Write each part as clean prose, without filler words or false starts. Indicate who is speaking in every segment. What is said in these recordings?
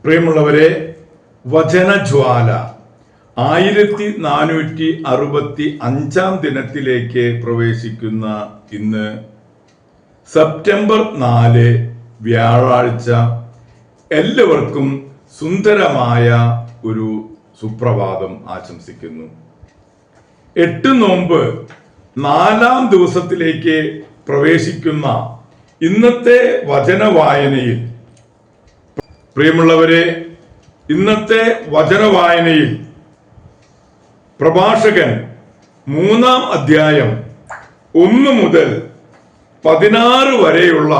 Speaker 1: പ്രിയമുള്ളവരെ, വചനജ്വാല 1465 ദിനത്തിലേക്ക് പ്രവേശിക്കുന്ന ഇന്ന് സെപ്റ്റംബർ 4 വ്യാഴാഴ്ച എല്ലാവർക്കും സുന്ദരമായ ഒരു സുപ്രഭാതം ആശംസിക്കുന്നു. 8 നോമ്പ് 4-ാം ദിവസത്തിലേക്ക് പ്രവേശിക്കുന്ന ഇന്നത്തെ വചന വായനയിൽ പ്രിയമുള്ളവരെ, ഇന്നത്തെ വചന വായനയിൽ പ്രഭാഷകൻ 3-ാം അധ്യായം 1 മുതൽ 16 വരെയുള്ള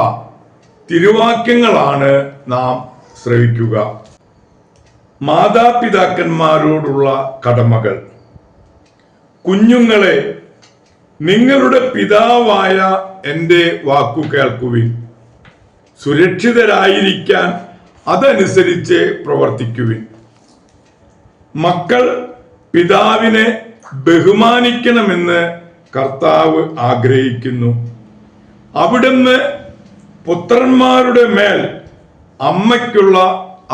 Speaker 1: തിരുവാക്യങ്ങളാണ് നാം ശ്രവിക്കുക. മാതാപിതാക്കന്മാരോടുള്ള കടമകൾ. കുഞ്ഞുങ്ങളെ, നിങ്ങളുടെ പിതാവായ എൻ്റെ വാക്കു കേൾക്കുവിൻ. സുരക്ഷിതരായിരിക്കാൻ അതനുസരിച്ച് പ്രവർത്തിക്കുവിൻ. മക്കൾ പിതാവിനെ ബഹുമാനിക്കണമെന്ന് കർത്താവ് ആഗ്രഹിക്കുന്നു. അവിടുന്ന് പുത്രന്മാരുടെ മേൽ അമ്മയ്ക്കുള്ള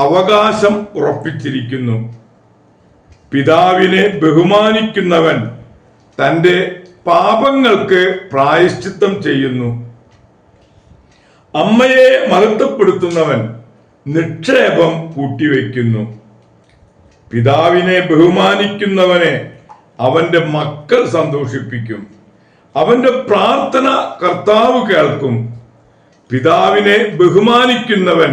Speaker 1: അവകാശം ഉറപ്പിച്ചിരിക്കുന്നു. പിതാവിനെ ബഹുമാനിക്കുന്നവൻ തൻ്റെ പാപങ്ങൾക്ക് പ്രായശ്ചിത്തം ചെയ്യുന്നു. അമ്മയെ മഹത്വപ്പെടുത്തുന്നവൻ നിക്ഷേപം കൂട്ടിവെക്കുന്നു. പിതാവിനെ ബഹുമാനിക്കുന്നവനെ അവന്റെ മക്കൾ സന്തോഷിപ്പിക്കും. അവന്റെ പ്രാർത്ഥന കർത്താവ് കേൾക്കും. പിതാവിനെ ബഹുമാനിക്കുന്നവൻ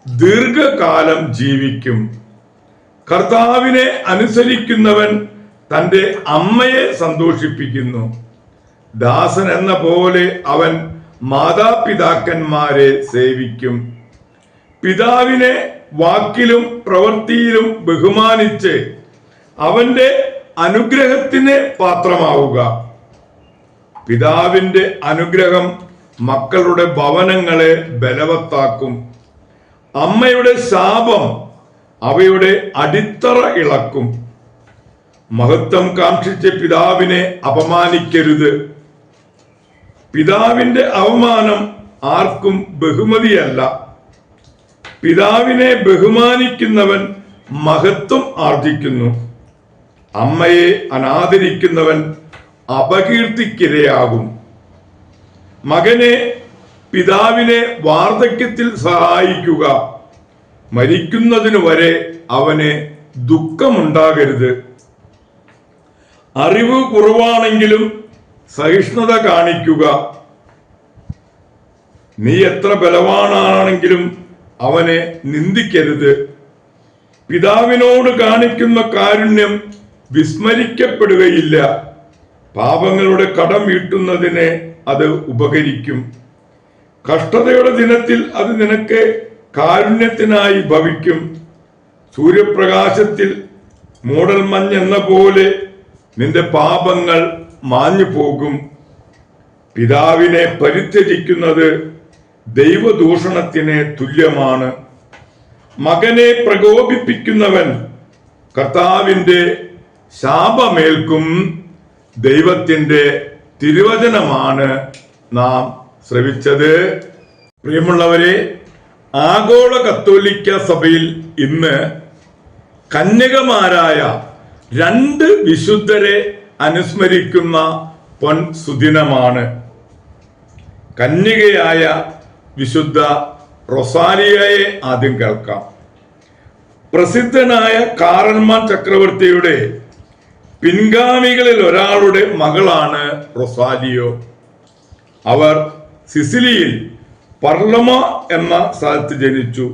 Speaker 1: ദീർഘകാലം ജീവിക്കും. കർത്താവിനെ അനുസരിക്കുന്നവൻ തന്റെ അമ്മയെ സന്തോഷിപ്പിക്കുന്നു. ദാസൻ എന്ന പോലെ അവൻ മാതാപിതാക്കന്മാരെ സേവിക്കും. പിതാവിനെ വാക്കിലും പ്രവൃത്തിയിലും ബഹുമാനിച്ച് അവന്റെ അനുഗ്രഹത്തിന് പാത്രമാവുക. പിതാവിന്റെ അനുഗ്രഹം മക്കളുടെ ഭവനങ്ങളെ ബലവത്താക്കും. അമ്മയുടെ ശാപം അവയുടെ അടിത്തറ ഇളക്കും. മഹത്വം കാക്ഷിച്ച് പിതാവിനെ അപമാനിക്കരുത്. പിതാവിന്റെ അവമാനം ആർക്കും ബഹുമതിയല്ല. പിതാവിനെ ബഹുമാനിക്കുന്നവൻ മഹത്വം ആർജിക്കുന്നു. അമ്മയെ അനാദരിക്കുന്നവൻ അപകീർത്തിക്കിരയാകും. മകനെ, പിതാവിനെ വാർദ്ധക്യത്തിൽ സഹായിക്കുക. മരിക്കുന്നതിനു വരെ അവന് ദുഃഖമുണ്ടാകരുത്. അറിവ് കുറവാണെങ്കിലും സഹിഷ്ണുത കാണിക്കുക. നീ എത്ര ബലവാനാണെങ്കിലും അവനെ നിന്ദിക്കരുത്. പിതാവിനോട് കാണിക്കുന്ന കാരുണ്യം വിസ്മരിക്കപ്പെടുകയില്ല. പാപങ്ങളുടെ കടം വീട്ടുന്നതിന് അത് ഉപകരിക്കും. കഷ്ടതയുടെ ദിനത്തിൽ അത് നിനക്ക് കാരുണ്യത്തിനായി ഭവിക്കും. സൂര്യപ്രകാശത്തിൽ മൂടൽമഞ്ഞെന്ന പോലെ നിന്റെ പാപങ്ങൾ മാഞ്ഞു പോകും. പിതാവിനെ പരിത്യജിക്കുന്നത് ദൈവദൂഷണത്തിന് തുല്യമാണ്. മകനെ പ്രകോപിപ്പിക്കുന്നവൻ കർത്താവിന്റെ ശാപമേൽക്കും. ദൈവത്തിന്റെ തിരുവചനമാണ് നാം ശ്രവിച്ചത്. പ്രിയമുള്ളവരെ, ആഗോള കത്തോലിക്ക സഭയിൽ ഇന്ന് കന്യകമാരായ 2 വിശുദ്ധരെ അനുസ്മരിക്കുന്ന പൊൻ സുദിനമാണ്. കന്യകയായ വിശുദ്ധ റൊസാലിയയെ ആദ്യം കേൾക്കാം. പ്രസിദ്ധനായ കാറൽമാൻ ചക്രവർത്തിയുടെ പിൻഗാമികളിൽ ഒരാളുടെ മകളാണ് റൊസാലിയോ. അവർ സിസിലിയിൽ പർലമ എന്ന സ്ഥലത്ത് ജനിച്ചു.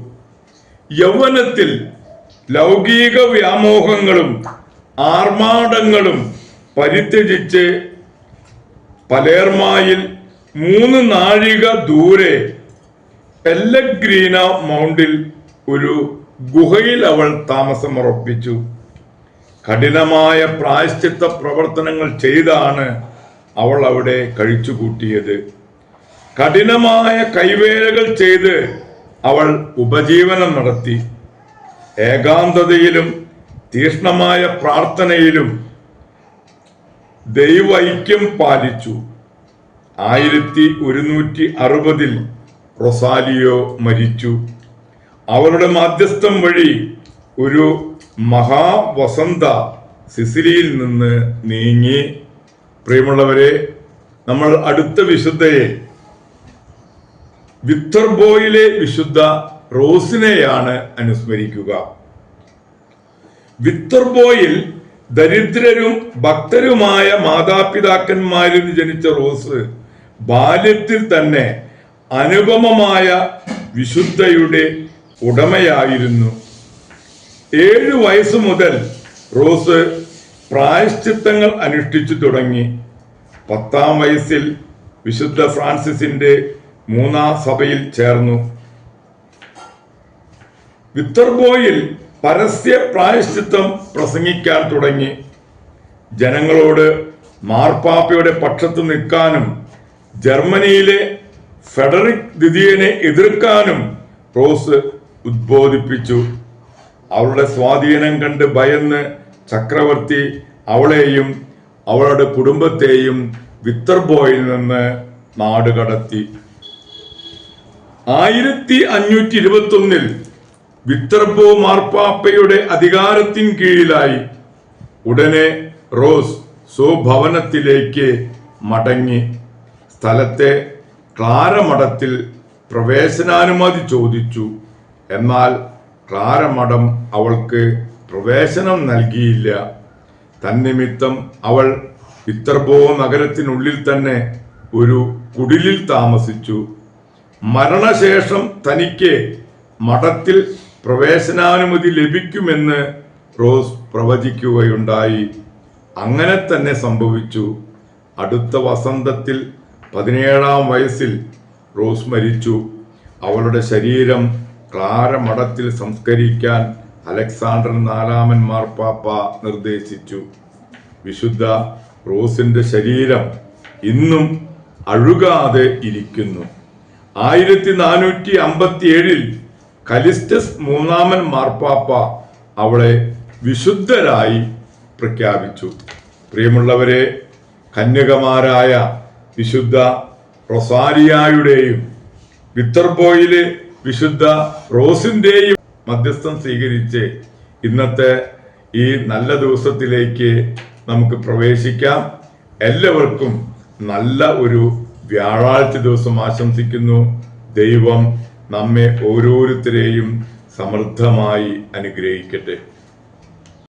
Speaker 1: യൗവനത്തിൽ ലൗകിക വ്യാമോഹങ്ങളും ആർമാടങ്ങളും പരിത്യജിച്ച് പലേർമായിൽ 3 നാഴിക ദൂരെ പെല്ലഗ്രീന മൗണ്ടിൽ ഒരു ഗുഹയിൽ അവൾ താമസമുറപ്പിച്ചു. കഠിനമായ പ്രായശ്ചിത്ത പ്രവർത്തനങ്ങൾ ചെയ്താണ് അവൾ അവിടെ കഴിച്ചുകൂട്ടിയത്. കഠിനമായ കൈവേലകൾ ചെയ്ത് അവൾ ഉപജീവനം നടത്തി. ഏകാന്തതയിലും തീക്ഷ്ണമായ പ്രാർത്ഥനയിലും ദൈവൈക്യം പാലിച്ചു. 1160 റൊസാലിയോ മരിച്ചു. അവരുടെ മാധ്യസ്ഥം വഴി ഒരു മഹാവസന്ത സിസിലിയിൽ നിന്ന് നീങ്ങി. പ്രിയമുള്ളവരെ, നമ്മൾ അടുത്ത വിശുദ്ധയെ വിത്തർബോയിലെ വിശുദ്ധ റോസിനെയാണ് അനുസ്മരിക്കുക. വിത്തർബോയിൽ ദരിദ്രരും ഭക്തരുമായ മാതാപിതാക്കന്മാരിൽ നിന്ന് ജനിച്ച റോസ് ബാല്യത്തിൽ തന്നെ അനുപമമായ വിശുദ്ധയുടെ ഉടമയായിരുന്നു. 7 വയസ്സ് മുതൽ റോസ് പ്രായശ്ചിത്തങ്ങൾ അനുഷ്ഠിച്ചു തുടങ്ങി. 10-ാം വയസ്സിൽ വിശുദ്ധ ഫ്രാൻസിസിന്റെ 3-ാം സഭയിൽ ചേർന്നു. വിത്തർബോയിൽ പരസ്യ പ്രായശ്ചിത്തം പ്രസംഗിക്കാൻ തുടങ്ങി. ജനങ്ങളോട് മാർപ്പാപ്പയുടെ പക്ഷത്ത് നിൽക്കാനും ജർമ്മനിയിലെ ഫെഡറിക് ദ്വിതീയനെ എതിർക്കാനും റോസ് ഉദ്ബോധിപ്പിച്ചു. അവളുടെ സ്വാധീനം കണ്ട് ഭയന്ന് ചക്രവർത്തി അവളെയും അവളുടെ കുടുംബത്തെയും വിത്തർബോയിൽ നിന്ന് നാടുകടത്തി. 1521 വിത്തർബോ മാർപ്പാപ്പയുടെ അധികാരത്തിൻ കീഴിലായി. ഉടനെ റോസ് സ്വഭവനത്തിലേക്ക് മടങ്ങി. സ്ഥലത്തെ ക്ലാരമഠത്തിൽ പ്രവേശനാനുമതി ചോദിച്ചു. എന്നാൽ ക്ലാരമഠം അവൾക്ക് പ്രവേശനം നൽകിയില്ല. തന്നിമിത്തം അവൾ വിത്തർബോ നഗരത്തിനുള്ളിൽ തന്നെ ഒരു കുടിലിൽ താമസിച്ചു. മരണശേഷം തനിക്ക് മഠത്തിൽ പ്രവേശനാനുമതി ലഭിക്കുമെന്ന് റോസ് പ്രവചിക്കുകയുണ്ടായി. അങ്ങനെ തന്നെ സംഭവിച്ചു. അടുത്ത വസന്തത്തിൽ 17-ാം വയസ്സിൽ റോസ് മരിച്ചു. അവളുടെ ശരീരം ക്ലാരമഠത്തിൽ സംസ്കരിക്കാൻ അലക്സാണ്ടർ 4-ാമൻ മാർപ്പാപ്പ നിർദ്ദേശിച്ചു. വിശുദ്ധ റോസിന്റെ ശരീരം ഇന്നും അഴുകാതെ ഇരിക്കുന്നു. 1457 കലിസ്റ്റസ് 3-ാമൻ മാർപ്പാപ്പ അവളെ വിശുദ്ധരായി പ്രഖ്യാപിച്ചു. പ്രിയമുള്ളവരെ, കന്യകമാരായ വിശുദ്ധ റൊസാരിയായുടെയും വിത്തർബോയിലെ വിശുദ്ധ റോസിന്റെയും മധ്യസ്ഥം സ്വീകരിച്ച് ഇന്നത്തെ ഈ നല്ല ദിവസത്തിലേക്ക് നമുക്ക് പ്രവേശിക്കാം. എല്ലാവർക്കും നല്ല ഒരു വ്യാഴാഴ്ച ദിവസം ആശംസിക്കുന്നു. ദൈവം നമ്മെ ഓരോരുത്തരെയും സമൃദ്ധമായി അനുഗ്രഹിക്കട്ടെ.